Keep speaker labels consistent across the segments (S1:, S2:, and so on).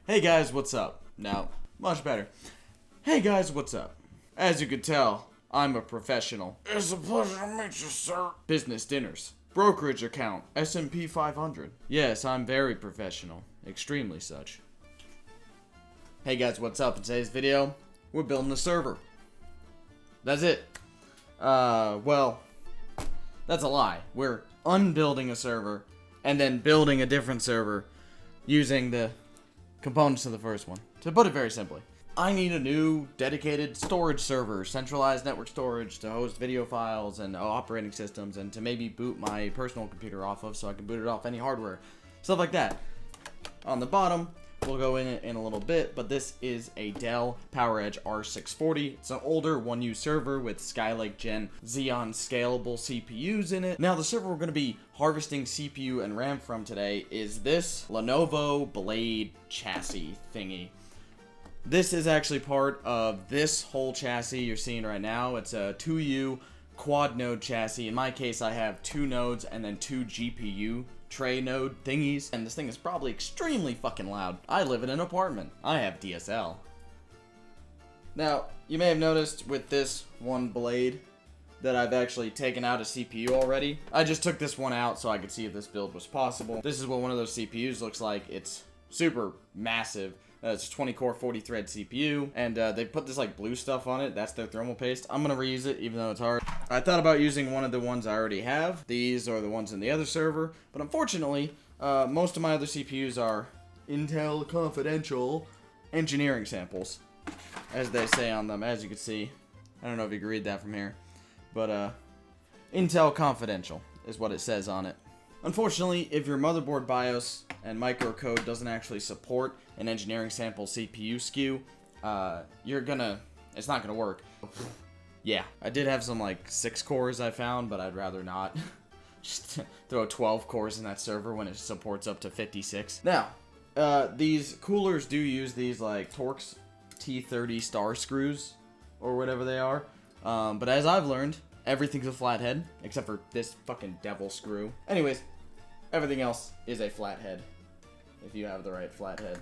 S1: Hey guys, what's up? No, much better. Hey guys, what's up? As you can tell, I'm a professional. It's a pleasure to meet you, sir. Business dinners. Brokerage account, S&P 500. Yes, I'm very professional. Extremely such. Hey guys, what's up? In today's video, we're building a server. That's it. Well, that's a lie. We're unbuilding a server and then building a different server using the components of the first one. To put it very simply, I need a new dedicated storage server, centralized network storage to host video files and operating systems, and to maybe boot my personal computer off of so I can boot it off any hardware. Stuff like that. On the bottom, we'll go in a little bit, but this is a Dell PowerEdge R640. It's an older 1U server with Skylake Gen Xeon scalable CPUs in it. Now, the server we're going to be harvesting CPU and RAM from today is this Lenovo Blade chassis thingy. This is actually part of this whole chassis you're seeing right now. It's a 2U quad node chassis. In my case, I have 2 nodes and then 2 GPU tray node thingies, and this thing is probably extremely fucking loud. I live in an apartment. I have DSL. Now, you may have noticed with this one blade that I've actually taken out a CPU already. I just took this one out so I could see if this build was possible. This is what one of those CPUs looks like. It's super massive. It's a 20-core, 40-thread CPU, and they put this like blue stuff on it. That's their thermal paste. I'm gonna reuse it, even though it's hard. I thought about using one of the ones I already have. These are the ones in the other server, but unfortunately, most of my other CPUs are Intel Confidential engineering samples, as they say on them. As you can see, I don't know if you can read that from here, but Intel Confidential is what it says on it. Unfortunately, if your motherboard BIOS and microcode doesn't actually support an engineering sample CPU SKU, it's not gonna work. Yeah, I did have some like 6 cores I found, but I'd rather not just throw 12 cores in that server when it supports up to 56. Now, these coolers do use these like Torx T30 star screws or whatever they are, but as I've learned, everything's a flathead, except for this fucking devil screw. Anyways, everything else is a flathead, if you have the right flathead.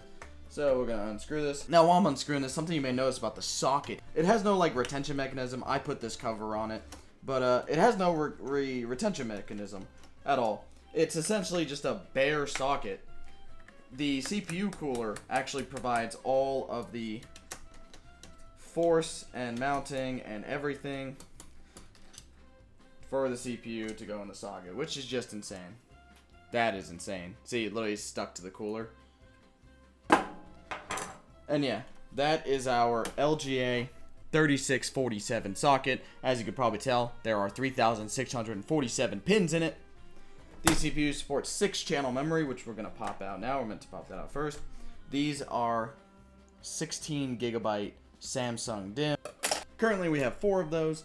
S1: So we're gonna unscrew this. Now while I'm unscrewing this, something you may notice about the socket. It has no like retention mechanism. I put this cover on it, but it has no retention mechanism at all. It's essentially just a bare socket. The CPU cooler actually provides all of the force and mounting and everything for the CPU to go in the socket, which is just insane. That is insane. See, it literally is stuck to the cooler. And yeah, that is our LGA 3647 socket. As you could probably tell, there are 3,647 pins in it. These CPUs support 6-channel memory, which we're going to pop out now. We're meant to pop that out first. These are 16 gigabyte Samsung DIMM. Currently, we have 4 of those,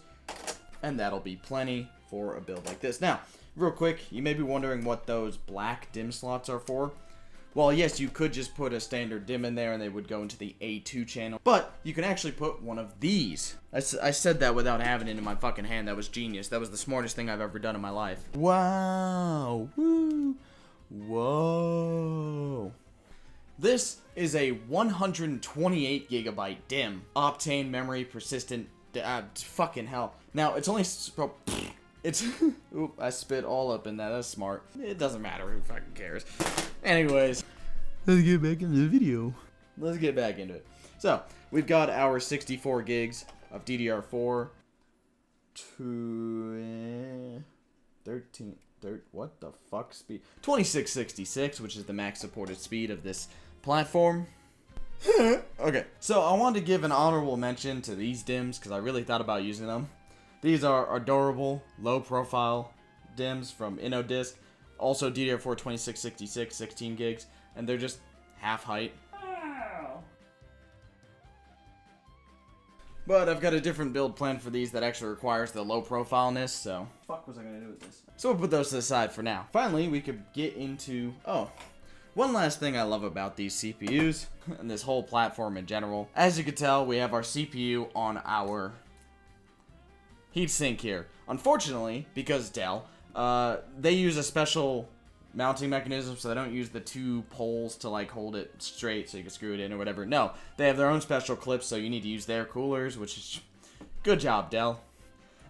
S1: and that'll be plenty for a build like this. Now, real quick, you may be wondering what those black DIMM slots are for. Well, yes, you could just put a standard DIMM in there and they would go into the A2 channel, but you can actually put one of these. I said that without having it in my fucking hand. That was genius. That was the smartest thing I've ever done in my life. Wow. Woo. Whoa. This is a 128 gigabyte DIMM. Optane memory persistent. Fucking hell. Now, it's only... Oop, I spit all up in that. That's smart. It doesn't matter. Who fucking cares? Anyways, let's get back into the video. Let's get back into it. So, we've got our 64 gigs of DDR4 to 13, what the fuck speed? 2666, which is the max supported speed of this platform. Okay, so I wanted to give an honorable mention to these DIMMs because I really thought about using them. These are adorable, low-profile DIMMs from InnoDisk. Also DDR4 2666, 16 gigs, and they're just half height. But I've got a different build plan for these that actually requires the low-profileness, so... What the fuck was I gonna do with this? So we'll put those to the side for now. Finally, we could get into... Oh, one last thing I love about these CPUs, and this whole platform in general. As you can tell, we have our CPU on our heatsink here. Unfortunately, because Dell, they use a special mounting mechanism, so they don't use the two poles to like hold it straight so you can screw it in or whatever. No, they have their own special clips, so you need to use their coolers, which is good job, Dell.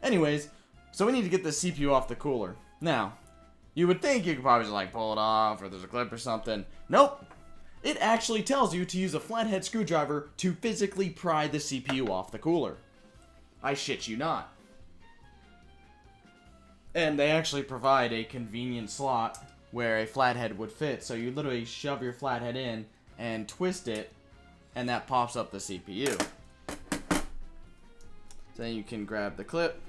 S1: Anyways, so we need to get the CPU off the cooler. Now, you would think you could probably just like pull it off or there's a clip or something. Nope. It actually tells you to use a flathead screwdriver to physically pry the CPU off the cooler. I shit you not. And they actually provide a convenient slot where a flathead would fit. So you literally shove your flathead in and twist it, and that pops up the CPU. Then you can grab the clip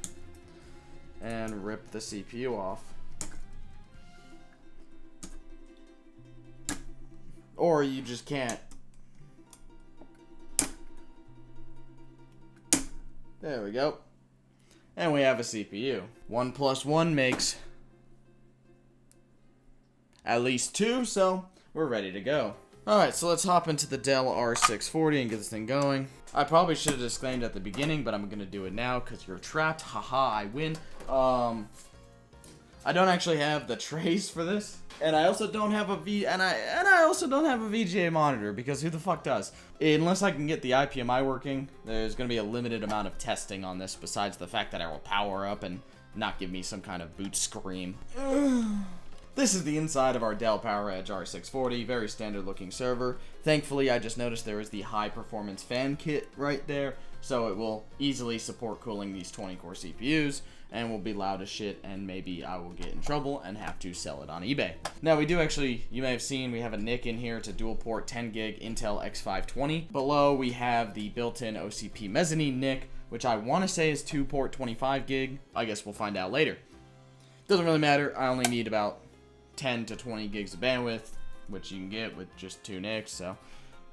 S1: and rip the CPU off. Or you just can't. There we go. And we have a CPU. 1 plus 1 makes at least 2, so we're ready to go. Alright, so let's hop into the Dell R640 and get this thing going. I probably should have disclaimed at the beginning, but I'm gonna do it now because you're trapped. Haha, I win. I don't actually have the trace for this, and I also don't have a VGA monitor because who the fuck does? Unless I can get the IPMI working, there's gonna be a limited amount of testing on this. Besides the fact that I will power up and not give me some kind of boot scream. This is the inside of our Dell PowerEdge R640, very standard looking server. Thankfully, I just noticed there is the high performance fan kit right there, so it will easily support cooling these 20 core CPUs, and will be loud as shit, and maybe I will get in trouble and have to sell it on eBay. Now we do actually, you may have seen, we have a NIC in here. It's a dual port 10 gig Intel X520. Below we have the built-in OCP mezzanine NIC, which I want to say is 2 port 25 gig. I guess we'll find out later. Doesn't really matter, I only need about 10 to 20 gigs of bandwidth, which you can get with just 2 NICs, so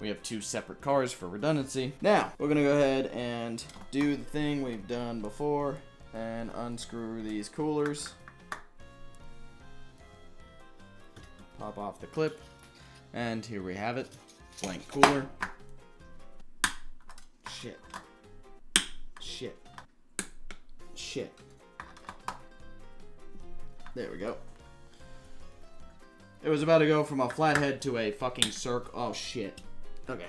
S1: we have 2 separate cards for redundancy. Now, we're gonna go ahead and do the thing we've done before and unscrew these coolers. Pop off the clip, and here we have it. Blank cooler. Shit. Shit. Shit. There we go. It was about to go from a flathead to a fucking circle. Oh, shit. Okay.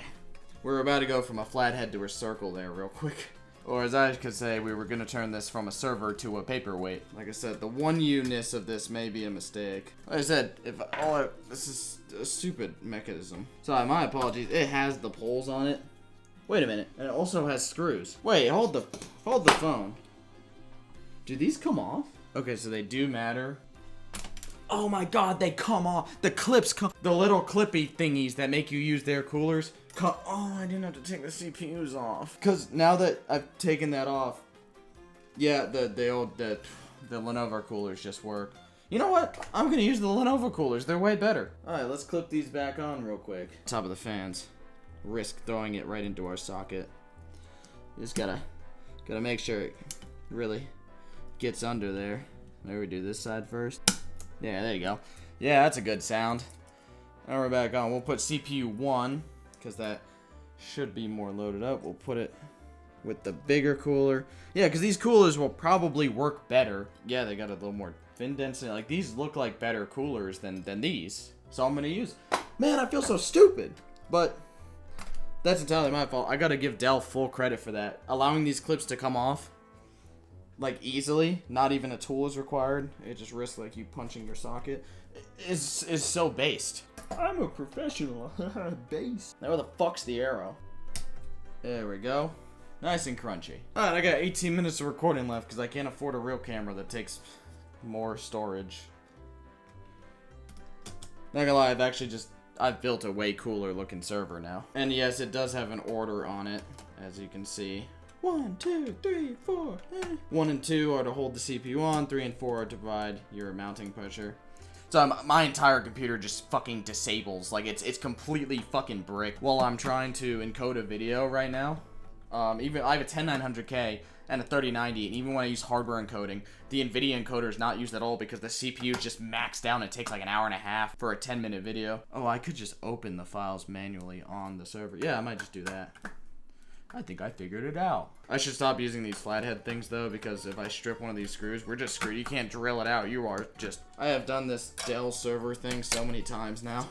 S1: We're about to go from a flathead to a circle there real quick. Or as I could say, we were going to turn this from a server to a paperweight. Like I said, the 1U-ness of this may be a mistake. Like I said, this is a stupid mechanism. Sorry, my apologies. It has the poles on it. Wait a minute. And it also has screws. Wait, hold the phone. Do these come off? Okay, so they do matter. Oh my god, they come off. The clips come. The little clippy thingies that make you use their coolers come. Oh, I didn't have to take the CPUs off. Because now that I've taken that off, yeah, the Lenovo coolers just work. You know what? I'm going to use the Lenovo coolers. They're way better. Alright, let's clip these back on real quick. Top of the fans. Risk throwing it right into our socket. Just gotta make sure it really gets under there. Maybe we do this side first. Yeah, there you go. Yeah, that's a good sound. Now we're back on. We'll put CPU 1, because that should be more loaded up. We'll put it with the bigger cooler. Yeah, because these coolers will probably work better. Yeah, they got a little more fin density. Like, these look like better coolers than these. So I'm going to use. Man, I feel so stupid. But that's entirely my fault. I got to give Dell full credit for that. Allowing these clips to come off like easily, not even a tool is required. It just risks like you punching your socket. Is so based. I'm a professional. Based. Now where the fuck's the arrow? There we go. Nice and crunchy. Alright, I got 18 minutes of recording left because I can't afford a real camera that takes more storage. Not gonna lie, I've built a way cooler looking server now. And yes, it does have an order on it, as you can see. 1, 2, 3, 4. 1 and 2 are to hold the CPU on. 3 and 4 are to provide your mounting pressure. So my entire computer just fucking disables. Like, it's completely fucking brick while I'm trying to encode a video right now. Even I have a 10900K and a 3090, and even when I use hardware encoding, the NVIDIA encoder is not used at all because the CPU is just maxed down. It takes like an hour and a half for a 10-minute video. Oh, I could just open the files manually on the server. Yeah, I might just do that. I think I figured it out. I should stop using these flathead things though, because if I strip one of these screws, we're just screwed. You can't drill it out. You are just... I have done this Dell server thing so many times now.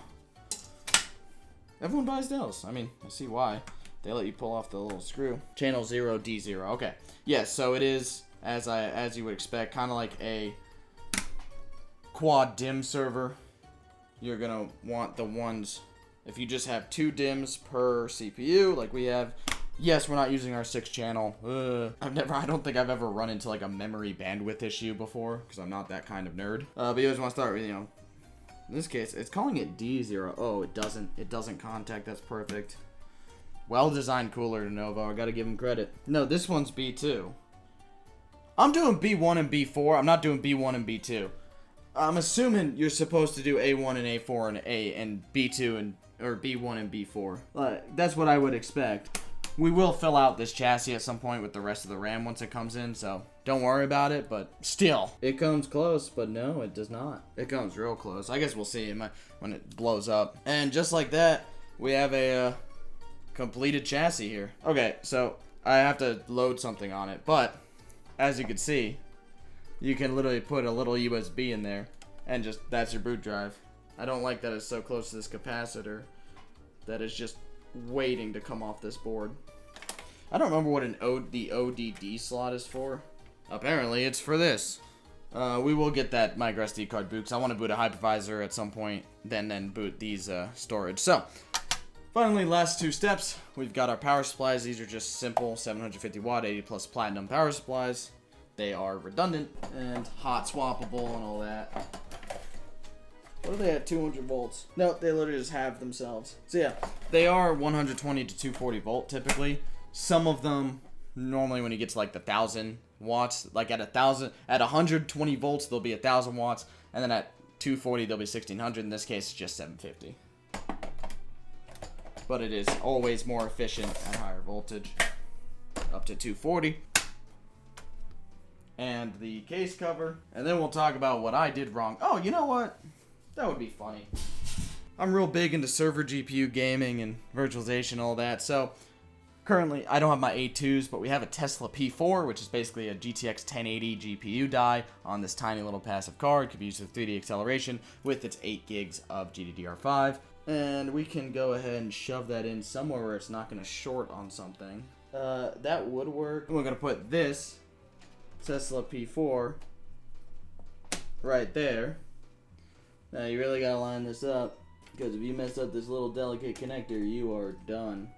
S1: Everyone buys Dells. I mean, I see why. They let you pull off the little screw. Channel 0, D0. Okay. Yes, so it is, as you would expect, kind of like a quad DIMM server. You're going to want the ones... If you just have 2 DIMMs per CPU, like we have... Yes, we're not using our 6-channel. I don't think I've ever run into like a memory bandwidth issue before, because I'm not that kind of nerd. But you always want to start with, in this case, it's calling it D0. Oh, it doesn't contact. That's perfect. Well-designed cooler, Lenovo. I gotta give them credit. No, this one's B2. I'm doing B1 and B4. I'm not doing B1 and B2. I'm assuming you're supposed to do A1 and A4 and A and B2 and or B1 and B4. That's what I would expect. We will fill out this chassis at some point with the rest of the RAM once it comes in, so don't worry about it, but still. It comes close, but no, it does not. It comes real close. I guess we'll see when it blows up. And just like that, we have a completed chassis here. Okay, so I have to load something on it, but as you can see, you can literally put a little USB in there, and just, that's your boot drive. I don't like that it's so close to this capacitor that it's just waiting to come off this board. I don't remember what the ODD slot is for. Apparently, it's for this. We will get that micro SD card boot, because I want to boot a hypervisor at some point, then boot these storage. So, finally, last 2 steps. We've got our power supplies. These are just simple 750 watt, 80 plus platinum power supplies. They are redundant and hot swappable and all that. What are they at 200 volts? No, they literally just have themselves. So yeah, they are 120 to 240 volt typically. Some of them, normally when you get to like the 1000 watts, like at 120 volts, they'll be 1000 watts. And then at 240, they'll be 1600. In this case, it's just 750. But it is always more efficient at higher voltage, up to 240. And the case cover. And then we'll talk about what I did wrong. Oh, you know what? That would be funny. I'm real big into server GPU gaming and virtualization and all that. So currently I don't have my A2s, but we have a Tesla P4, which is basically a GTX 1080 GPU die on this tiny little passive card. It could be used for 3D acceleration with its 8 gigs of GDDR5. And we can go ahead and shove that in somewhere where it's not going to short on something. That would work. And we're going to put this Tesla P4 right there. Now you really gotta line this up, because if you mess up this little delicate connector, you are done.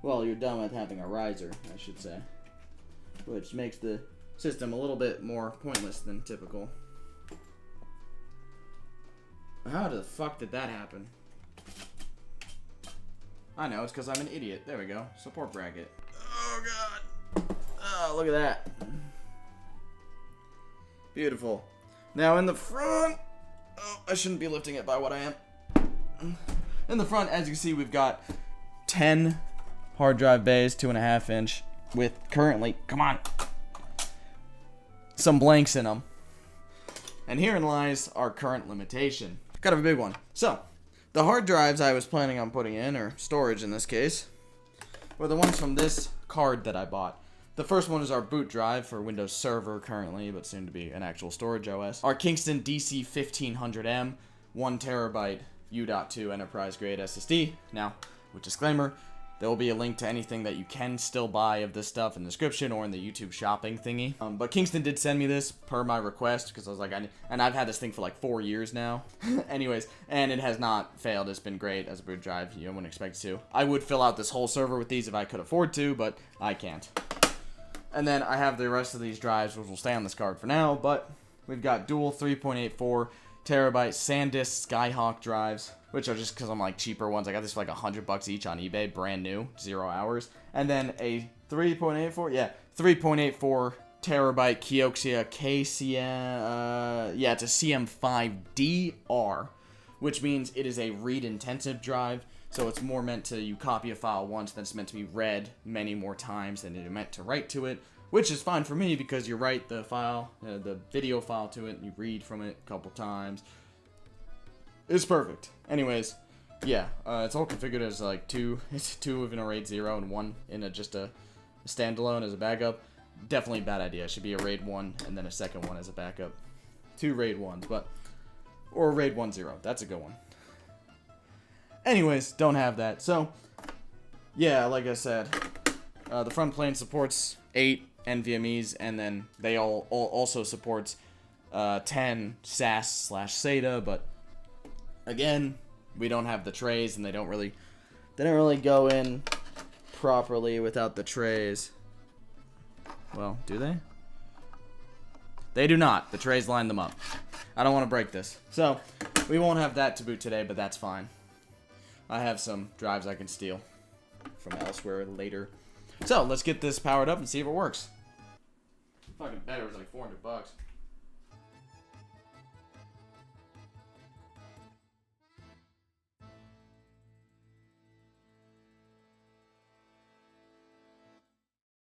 S1: Well, you're done with having a riser, I should say, which makes the system a little bit more pointless than typical. How the fuck did that happen? I know, it's because I'm an idiot. There we go. Support bracket. Oh god. Oh, look at that. Beautiful. Now in the front... Oh, I shouldn't be lifting it by what I am. In the front, as you can see, we've got 10 hard drive bays, 2.5 inch, with currently, come on, some blanks in them. And herein lies our current limitation. Kind of a big one. So, the hard drives I was planning on putting in, or storage in this case, were the ones from this card that I bought. The first one is our boot drive for Windows Server currently, but soon to be an actual storage OS. Our Kingston DC1500M, 1TB U.2 enterprise grade SSD. Now, with disclaimer, there will be a link to anything that you can still buy of this stuff in the description or in the YouTube shopping thingy. But Kingston did send me this per my request, because I was like, and I've had this thing for like 4 years now. Anyways, and it has not failed. It's been great as a boot drive. You wouldn't expect it to. I would fill out this whole server with these if I could afford to, but I can't. And then I have the rest of these drives, which will stay on this card for now, but we've got dual 3.84 terabyte SanDisk Skyhawk drives, which are just because I'm like cheaper ones. I got this for like $100 each on eBay, brand new, 0 hours. And then a 3.84 terabyte Kioxia KCM, it's a CM5DR, which means it is a read-intensive drive. So it's more meant to, you copy a file once, then it's meant to be read many more times than you're meant to write to it, which is fine for me because you write the file, the video file to it, and you read from it a couple times. It's perfect. Anyways, yeah, it's all configured as like two in a RAID 0 and one in just a standalone as a backup. Definitely a bad idea. It should be a RAID 1 and then a second one as a backup. 2 RAID 1s, or RAID 1.0. That's a good one. Anyways, don't have that. So, yeah, like I said, the front plane supports 8 NVMEs, and then they all also supports 10 SAS/SATA, but again, we don't have the trays, and they don't really go in properly without the trays. Well, do they? They do not. The trays line them up. I don't want to break this. So, we won't have that to boot today, but that's fine. I have some drives I can steal from elsewhere later. So, let's get this powered up and see if it works. Fucking better, it was like $400.